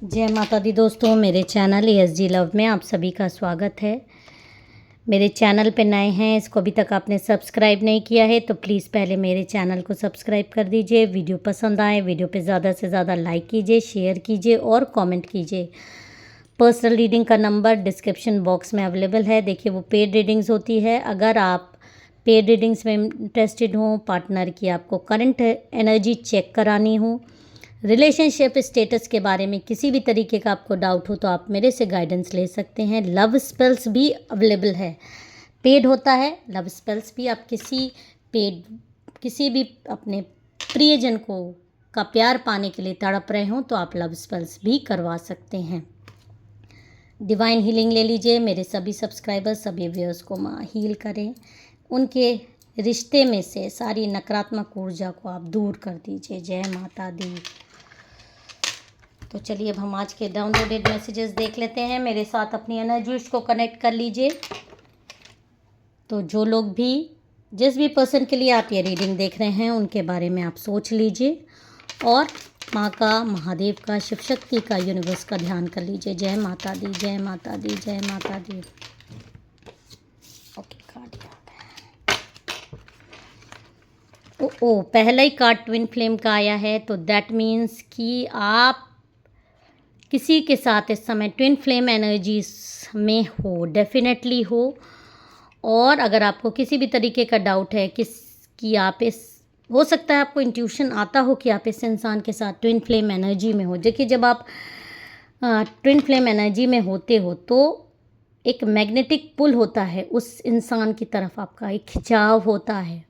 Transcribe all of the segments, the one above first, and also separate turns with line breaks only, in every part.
जय माता दी दोस्तों, मेरे चैनल ESG लव में आप सभी का स्वागत है। मेरे चैनल पे नए हैं, इसको अभी तक आपने सब्सक्राइब नहीं किया है तो प्लीज़ पहले मेरे चैनल को सब्सक्राइब कर दीजिए। वीडियो पसंद आए, वीडियो पे ज़्यादा से ज़्यादा लाइक कीजिए, शेयर कीजिए और कमेंट कीजिए। पर्सनल रीडिंग का नंबर डिस्क्रिप्शन बॉक्स में अवेलेबल है। देखिए, वो पेड रीडिंग्स होती है। अगर आप पेड रीडिंग्स में इंटरेस्टेड हों, पार्टनर की आपको करंट एनर्जी चेक करानी हो, रिलेशनशिप स्टेटस के बारे में किसी भी तरीके का आपको डाउट हो तो आप मेरे से गाइडेंस ले सकते हैं। लव स्पेल्स भी अवेलेबल है, पेड होता है लव स्पेल्स भी। आप किसी भी अपने प्रियजन को का प्यार पाने के लिए तड़प रहे हों तो आप लव स्पेल्स भी करवा सकते हैं। डिवाइन हीलिंग ले लीजिए। मेरे सभी सब्सक्राइबर्स, सभी व्यूअर्स को माँ हील करें। उनके रिश्ते में से सारी नकारात्मक ऊर्जा को आप दूर कर दीजिए। जय माता दी। तो चलिए अब हम आज के डाउनलोडेड मैसेजेस देख लेते हैं। मेरे साथ अपनी एनर्जीज को कनेक्ट कर लीजिए। तो जो लोग भी, जिस भी पर्सन के लिए आप ये रीडिंग देख रहे हैं, उनके बारे में आप सोच लीजिए और माँ का, महादेव का, शिव शक्ति का, यूनिवर्स का ध्यान कर लीजिए। जय माता दी, जय माता दी, जय माता दी। ओके, कार्ड पहला ही कार्ड ट्विन फ्लेम का आया है। तो दैट मीन्स कि आप किसी के साथ इस समय ट्विन फ्लेम एनर्जीज में हो, डेफिनेटली हो। और अगर आपको किसी भी तरीके का डाउट है कि आप हो सकता है आपको इंट्यूशन आता हो कि आप इस इंसान के साथ ट्विन फ्लेम एनर्जी में हो। देखिए, जब आप ट्विन फ्लेम एनर्जी में होते हो तो एक मैग्नेटिक पुल होता है उस इंसान की तरफ, आपका एक खिंचाव होता है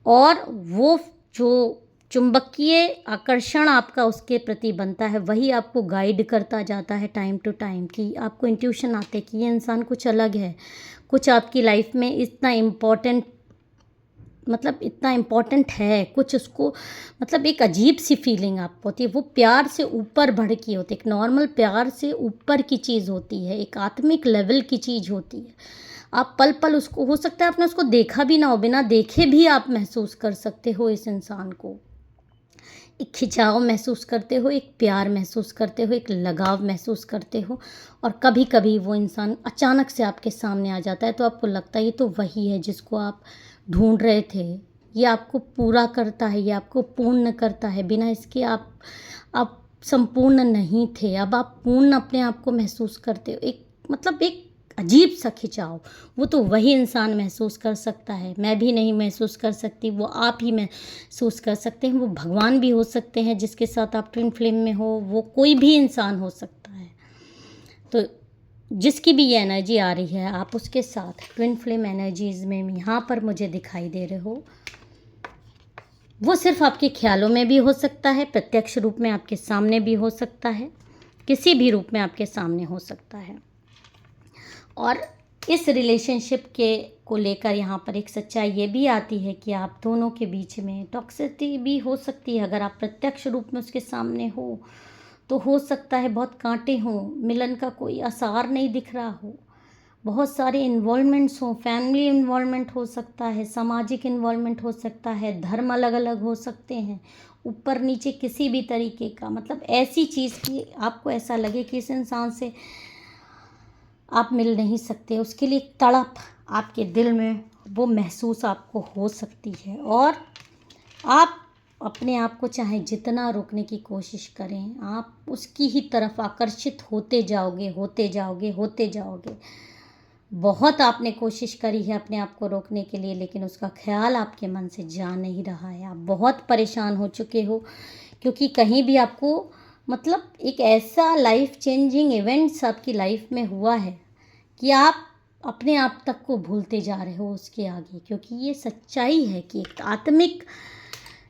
और वो जो चुंबकीय आकर्षण आपका उसके प्रति बनता है, वही आपको गाइड करता जाता है टाइम टू टाइम, कि आपको इंट्यूशन आते कि ये इंसान कुछ अलग है, कुछ आपकी लाइफ में इतना इम्पोर्टेंट है, कुछ उसको एक अजीब सी फीलिंग आपको होती है। वो प्यार से ऊपर बढ़ की होती है, एक नॉर्मल प्यार से ऊपर की चीज़ होती है, एक आत्मिक लेवल की चीज़ होती है। आप पल पल उसको, हो सकता है आपने उसको देखा भी ना हो, बिना देखे भी आप महसूस कर सकते हो इस इंसान को। एक खिंचाव महसूस करते हो, एक प्यार महसूस करते हो, एक लगाव महसूस करते हो। और कभी कभी वो इंसान अचानक से आपके सामने आ जाता है तो आपको लगता है ये तो वही है जिसको आप ढूंढ रहे थे, ये आपको पूरा करता है, ये आपको पूर्ण करता है। बिना इसके आप संपूर्ण नहीं थे, अब आप पूर्ण अपने आप को महसूस करते हो। एक अजीब सा खिंचाव, वो तो वही इंसान महसूस कर सकता है, मैं भी नहीं महसूस कर सकती, वो आप ही महसूस कर सकते हैं। वो भगवान भी हो सकते हैं जिसके साथ आप ट्विन फ्लेम में हो, वो कोई भी इंसान हो सकता है। तो जिसकी भी ये एनर्जी आ रही है, आप उसके साथ ट्विन फ्लेम एनर्जीज में यहाँ पर मुझे दिखाई दे रहे हो। वो सिर्फ आपके ख्यालों में भी हो सकता है, प्रत्यक्ष रूप में आपके सामने भी हो सकता है, किसी भी रूप में आपके सामने हो सकता है। और इस रिलेशनशिप को लेकर यहाँ पर एक सच्चाई ये भी आती है कि आप दोनों के बीच में टॉक्सिसिटी भी हो सकती है। अगर आप प्रत्यक्ष रूप में उसके सामने हो सकता है बहुत कांटे हों, मिलन का कोई आसार नहीं दिख रहा हो, बहुत सारे इन्वॉल्वमेंट्स हों, फैमिली इन्वॉल्वमेंट हो सकता है, सामाजिक इन्वॉल्वमेंट हो सकता है, धर्म अलग अलग हो सकते हैं, ऊपर नीचे किसी भी तरीके का, ऐसी चीज़ कि आपको ऐसा लगे कि इस इंसान से आप मिल नहीं सकते। उसके लिए तड़प आपके दिल में वो महसूस आपको हो सकती है। और आप अपने आप को चाहे जितना रोकने की कोशिश करें, आप उसकी ही तरफ आकर्षित होते जाओगे। बहुत आपने कोशिश करी है अपने आप को रोकने के लिए, लेकिन उसका ख्याल आपके मन से जा नहीं रहा है। आप बहुत परेशान हो चुके हो क्योंकि कहीं भी आपको एक ऐसा लाइफ चेंजिंग इवेंट्स आपकी लाइफ में हुआ है कि आप अपने आप तक को भूलते जा रहे हो उसके आगे। क्योंकि ये सच्चाई है कि एक आत्मिक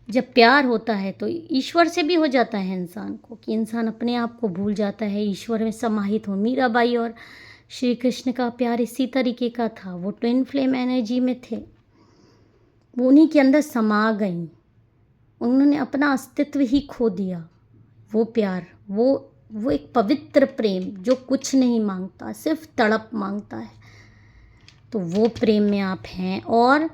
जब प्यार होता है तो ईश्वर से भी हो जाता है इंसान को, कि इंसान अपने आप को भूल जाता है, ईश्वर में समाहित हो। मीराबाई और श्री कृष्ण का प्यार इसी तरीके का था। वो ट्विन फ्लेम एनर्जी में थे, वो उन्हीं के अंदर समा गई, उन्होंने अपना अस्तित्व ही खो दिया। वो प्यार, वो एक पवित्र प्रेम जो कुछ नहीं मांगता, सिर्फ तड़प मांगता है। तो वो प्रेम में आप हैं और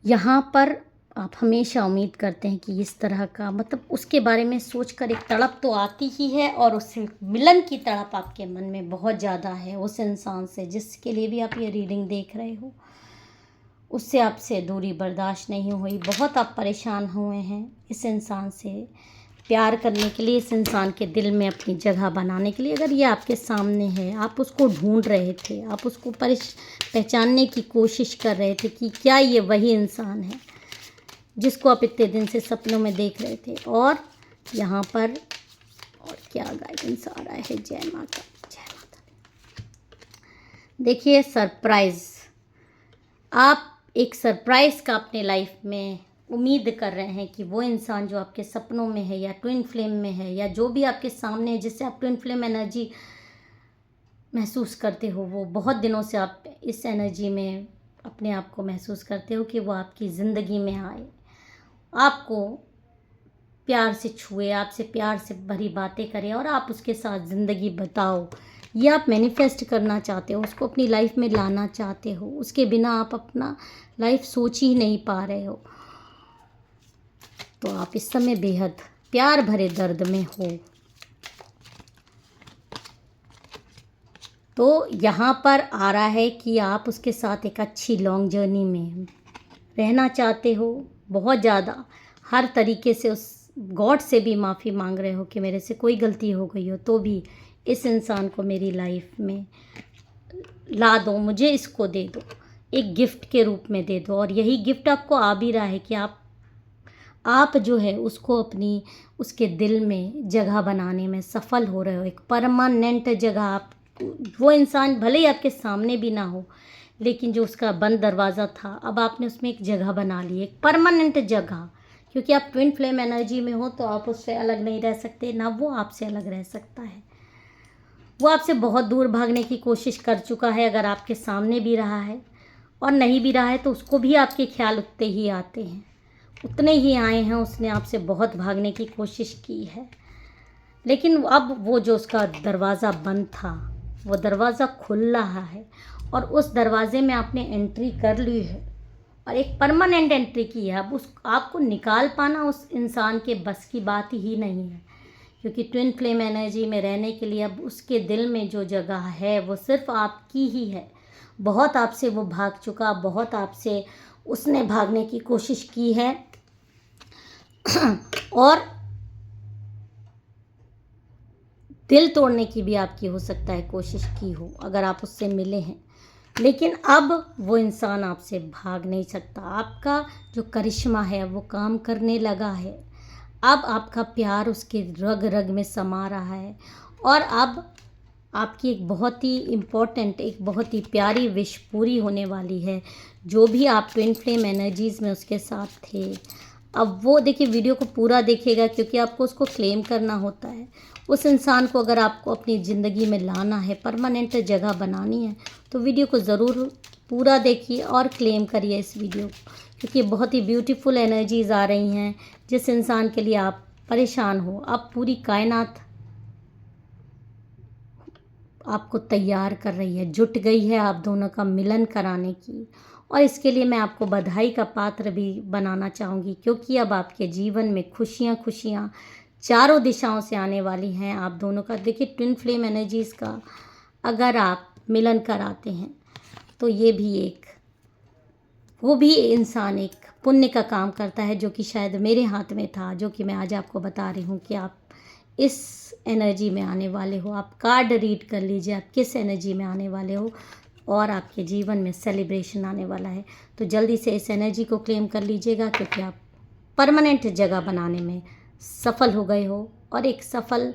यहाँ पर आप हमेशा उम्मीद करते हैं कि इस तरह का, मतलब उसके बारे में सोचकर एक तड़प तो आती ही है, और उससे मिलन की तड़प आपके मन में बहुत ज़्यादा है उस इंसान से जिसके लिए भी आप ये रीडिंग देख रहे हो। उससे आपसे दूरी बर्दाश्त नहीं हुई, बहुत आप परेशान हुए हैं इस इंसान से प्यार करने के लिए, इस इंसान के दिल में अपनी जगह बनाने के लिए। अगर ये आपके सामने है, आप उसको ढूंढ रहे थे, आप उसको पहचानने की कोशिश कर रहे थे कि क्या ये वही इंसान है जिसको आप इतने दिन से सपनों में देख रहे थे। और यहाँ पर और क्या गाइडेंस आ रहा है, जय माता, जय माता दी। देखिए सरप्राइज़, आप एक सरप्राइज़ का अपने लाइफ में उम्मीद कर रहे हैं कि वो इंसान जो आपके सपनों में है या ट्विन फ्लेम में है या जो भी आपके सामने है जिससे आप ट्विन फ्लेम एनर्जी महसूस करते हो, वो बहुत दिनों से आप इस एनर्जी में अपने आप को महसूस करते हो कि वो आपकी ज़िंदगी में आए, आपको प्यार से छुए, आपसे प्यार से भरी बातें करे और आप उसके साथ ज़िंदगी बिताओ। ये आप मैनिफेस्ट करना चाहते हो, उसको अपनी लाइफ में लाना चाहते हो, उसके बिना आप अपना लाइफ सोच ही नहीं पा रहे हो। तो आप इस समय बेहद प्यार भरे दर्द में हो। तो यहाँ पर आ रहा है कि आप उसके साथ एक अच्छी लॉन्ग जर्नी में रहना चाहते हो, बहुत ज़्यादा हर तरीके से उस गॉड से भी माफ़ी मांग रहे हो कि मेरे से कोई गलती हो गई हो तो भी इस इंसान को मेरी लाइफ में ला दो, मुझे इसको दे दो, एक गिफ्ट के रूप में दे दो। और यही गिफ्ट आपको आ भी रहा है कि आप जो है उसको अपनी उसके दिल में जगह बनाने में सफल हो रहे हो, एक परमानेंट जगह। आप वो इंसान भले ही आपके सामने भी ना हो, लेकिन जो उसका बंद दरवाज़ा था अब आपने उसमें एक जगह बना ली, एक परमानेंट जगह। क्योंकि आप ट्विन फ्लेम एनर्जी में हो तो आप उससे अलग नहीं रह सकते, ना वो आपसे अलग रह सकता है। वो आपसे बहुत दूर भागने की कोशिश कर चुका है, अगर आपके सामने भी रहा है और नहीं भी रहा है तो उसको भी आपके ख्याल उतने ही आते हैं, उतने ही आए हैं। उसने आपसे बहुत भागने की कोशिश की है, लेकिन अब वो जो उसका दरवाज़ा बंद था वो दरवाज़ा खुल रहा है और उस दरवाज़े में आपने एंट्री कर ली है और एक परमानेंट एंट्री की है। अब आपको निकाल पाना उस इंसान के बस की बात ही नहीं है, क्योंकि ट्विन फ्लेम एनर्जी में रहने के लिए अब उसके दिल में जो जगह है वो सिर्फ आपकी ही है। बहुत आपसे वो भाग चुका, बहुत आपसे उसने भागने की कोशिश की है और दिल तोड़ने की भी आपकी हो सकता है कोशिश की हो अगर आप उससे मिले हैं। लेकिन अब वो इंसान आपसे भाग नहीं सकता, आपका जो करिश्मा है वो काम करने लगा है। अब आपका प्यार उसके रग रग में समा रहा है और अब आपकी एक बहुत ही इम्पोर्टेंट, एक बहुत ही प्यारी विश पूरी होने वाली है। जो भी आप ट्विन फ्लेम एनर्जीज़ में उसके साथ थे, अब वो देखिए वीडियो को पूरा देखिएगा, क्योंकि आपको उसको क्लेम करना होता है। उस इंसान को अगर आपको अपनी ज़िंदगी में लाना है, परमानेंट जगह बनानी है, तो वीडियो को ज़रूर पूरा देखिए और क्लेम करिए इस वीडियो को, क्योंकि बहुत ही ब्यूटीफुल एनर्जीज़ आ रही हैं। जिस इंसान के लिए आप परेशान हो, अब पूरी कायनात आपको तैयार कर रही है, जुट गई है आप दोनों का मिलन कराने की। और इसके लिए मैं आपको बधाई का पात्र भी बनाना चाहूँगी, क्योंकि अब आपके जीवन में खुशियाँ खुशियाँ चारों दिशाओं से आने वाली हैं आप दोनों का। देखिए ट्विन फ्लेम एनर्जीज़ का अगर आप मिलन कराते हैं तो ये भी एक, वो भी इंसान एक पुण्य का काम करता है, जो कि शायद मेरे हाथ में था, जो कि मैं आज आपको बता रही हूँ कि आप इस एनर्जी में आने वाले हो। आप कार्ड रीड कर लीजिए, आप किस एनर्जी में आने वाले हो और आपके जीवन में सेलिब्रेशन आने वाला है। तो जल्दी से इस एनर्जी को क्लेम कर लीजिएगा, क्योंकि आप परमानेंट जगह बनाने में सफल हो गए हो और एक सफल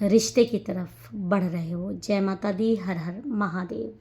रिश्ते की तरफ बढ़ रहे हो। जय माता दी, हर हर महादेव।